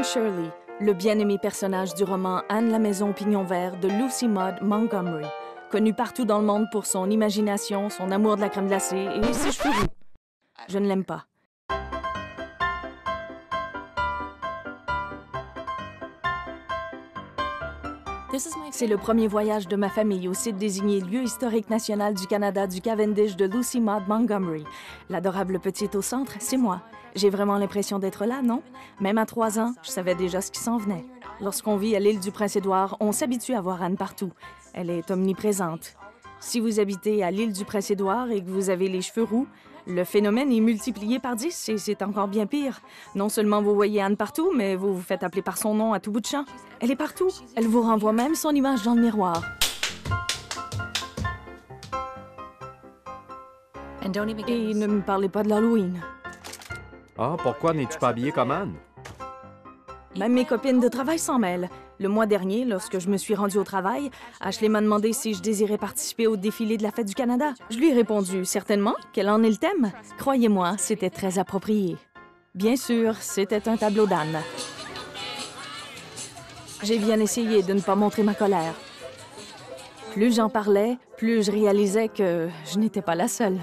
Shirley, le bien-aimé personnage du roman Anne la maison au pignon vert de Lucy Maud Montgomery, connue partout dans le monde pour son imagination, son amour de la crème glacée et ses cheveux roux. Je ne l'aime pas. C'est le premier voyage de ma famille au site désigné Lieu historique national du Canada du Cavendish de Lucy Maud Montgomery. L'adorable petite au centre, c'est moi. J'ai vraiment l'impression d'être là, non? Même à 3 ans, je savais déjà ce qui s'en venait. Lorsqu'on vit à l'île du Prince-Édouard, on s'habitue à voir Anne partout. Elle est omniprésente. Si vous habitez à l'île du Prince-Édouard et que vous avez les cheveux roux, le phénomène est multiplié par 10 et c'est encore bien pire. Non seulement vous voyez Anne partout, mais vous vous faites appeler par son nom à tout bout de champ. Elle est partout. Elle vous renvoie même son image dans le miroir. Et ne me parlez pas de l'Halloween. Ah, pourquoi n'es-tu pas habillée comme Anne? Même mes copines de travail s'en mêlent. Le mois dernier, lorsque je me suis rendue au travail, Ashley m'a demandé si je désirais participer au défilé de la Fête du Canada. Je lui ai répondu « Certainement, quel en est le thème? » Croyez-moi, c'était très approprié. Bien sûr, c'était un tableau d'Anne. J'ai bien essayé de ne pas montrer ma colère. Plus j'en parlais, plus je réalisais que je n'étais pas la seule.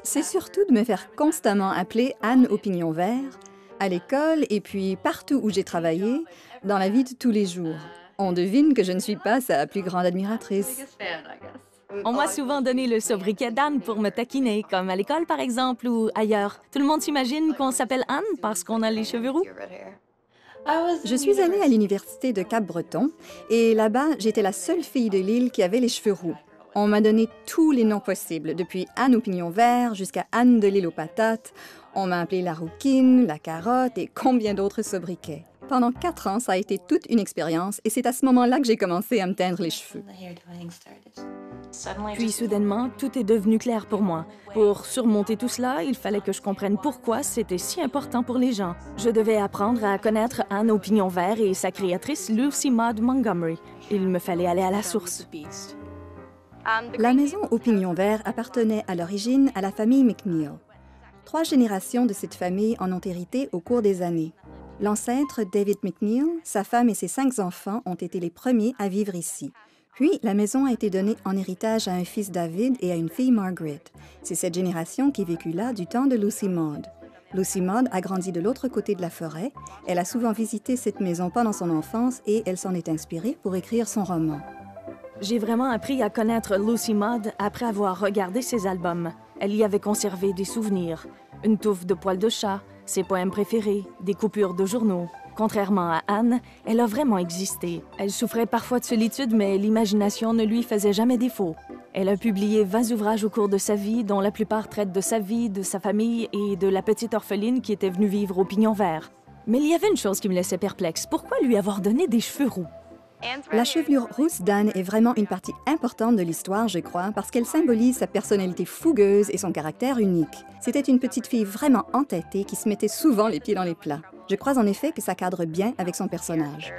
C'est surtout de me faire constamment appeler Anne au pignon vert, à l'école et puis partout où j'ai travaillé, dans la vie de tous les jours. On devine que je ne suis pas sa plus grande admiratrice. On m'a souvent donné le sobriquet d'Anne pour me taquiner, comme à l'école par exemple ou ailleurs. Tout le monde s'imagine qu'on s'appelle Anne parce qu'on a les cheveux roux. Je suis allée à l'université de Cap-Breton et là-bas, j'étais la seule fille de l'île qui avait les cheveux roux. On m'a donné tous les noms possibles, depuis Anne au pignon vert jusqu'à Anne de l'île aux patates. On m'a appelée la rouquine, la carotte et combien d'autres sobriquets. Pendant 4 ans, ça a été toute une expérience et c'est à ce moment-là que j'ai commencé à me teindre les cheveux. Puis soudainement, tout est devenu clair pour moi. Pour surmonter tout cela, il fallait que je comprenne pourquoi c'était si important pour les gens. Je devais apprendre à connaître Anne au pignon vert et sa créatrice Lucy Maud Montgomery. Il me fallait aller à la source. La maison au pignon vert appartenait à l'origine à la famille McNeil. 3 générations de cette famille en ont hérité au cours des années. L'ancêtre, David McNeil, sa femme et ses 5 enfants ont été les premiers à vivre ici. Puis, la maison a été donnée en héritage à un fils David et à une fille Margaret. C'est cette génération qui vécut là du temps de Lucy Maud. Lucy Maud a grandi de l'autre côté de la forêt. Elle a souvent visité cette maison pendant son enfance et elle s'en est inspirée pour écrire son roman. J'ai vraiment appris à connaître Lucy Maud après avoir regardé ses albums. Elle y avait conservé des souvenirs, une touffe de poils de chat, ses poèmes préférés, des coupures de journaux. Contrairement à Anne, elle a vraiment existé. Elle souffrait parfois de solitude, mais l'imagination ne lui faisait jamais défaut. Elle a publié 20 ouvrages au cours de sa vie, dont la plupart traitent de sa vie, de sa famille et de la petite orpheline qui était venue vivre au pignon vert. Mais il y avait une chose qui me laissait perplexe. Pourquoi lui avoir donné des cheveux roux? La chevelure rousse d'Anne est vraiment une partie importante de l'histoire, je crois, parce qu'elle symbolise sa personnalité fougueuse et son caractère unique. C'était une petite fille vraiment entêtée qui se mettait souvent les pieds dans les plats. Je crois en effet que ça cadre bien avec son personnage.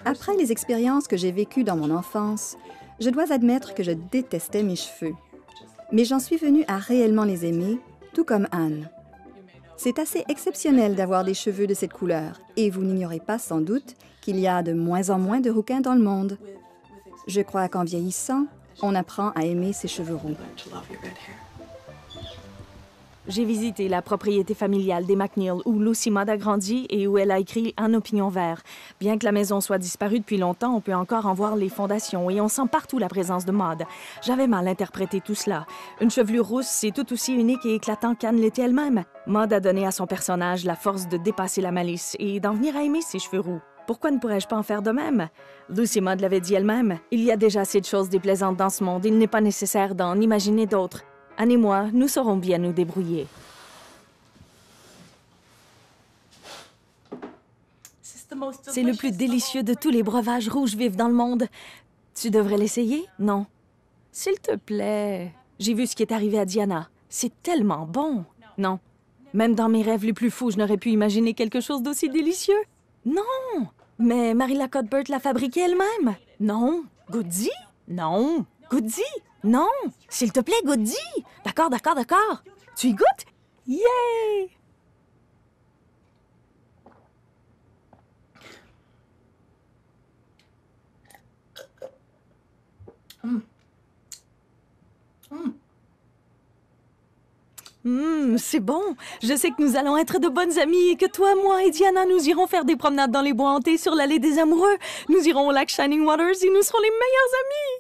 Après les expériences que j'ai vécues dans mon enfance, je dois admettre que je détestais mes cheveux. Mais j'en suis venue à réellement les aimer, tout comme Anne. C'est assez exceptionnel d'avoir des cheveux de cette couleur, et vous n'ignorez pas sans doute qu'il y a de moins en moins de rouquins dans le monde. Je crois qu'en vieillissant, on apprend à aimer ses cheveux roux. J'ai visité la propriété familiale des McNeil où Lucy Maud a grandi et où elle a écrit Anne au pignon vert. Bien que la maison soit disparue depuis longtemps, on peut encore en voir les fondations et on sent partout la présence de Maud. J'avais mal interprété tout cela. Une chevelure rousse, c'est tout aussi unique et éclatant qu'Anne l'était elle-même. Maud a donné à son personnage la force de dépasser la malice et d'en venir à aimer ses cheveux roux. Pourquoi ne pourrais-je pas en faire de même? Lucy Maud l'avait dit elle-même. Il y a déjà assez de choses déplaisantes dans ce monde, il n'est pas nécessaire d'en imaginer d'autres. Anne et moi, nous saurons bien nous débrouiller. C'est le plus délicieux de tous les breuvages rouges vifs dans le monde. Tu devrais l'essayer, non? S'il te plaît. J'ai vu ce qui est arrivé à Diana. C'est tellement bon. Non. Même dans mes rêves les plus fous, je n'aurais pu imaginer quelque chose d'aussi délicieux. Non. Mais Marilla Cuthbert l'a fabriqué elle-même. Non. Goody? Non. Goody? Non. S'il te plaît, Goody. D'accord. Tu y goûtes? Yay! C'est bon. Je sais que nous allons être de bonnes amies et que toi, moi et Diana, nous irons faire des promenades dans les bois hantés sur l'allée des amoureux. Nous irons au lac Shining Waters et nous serons les meilleures amies.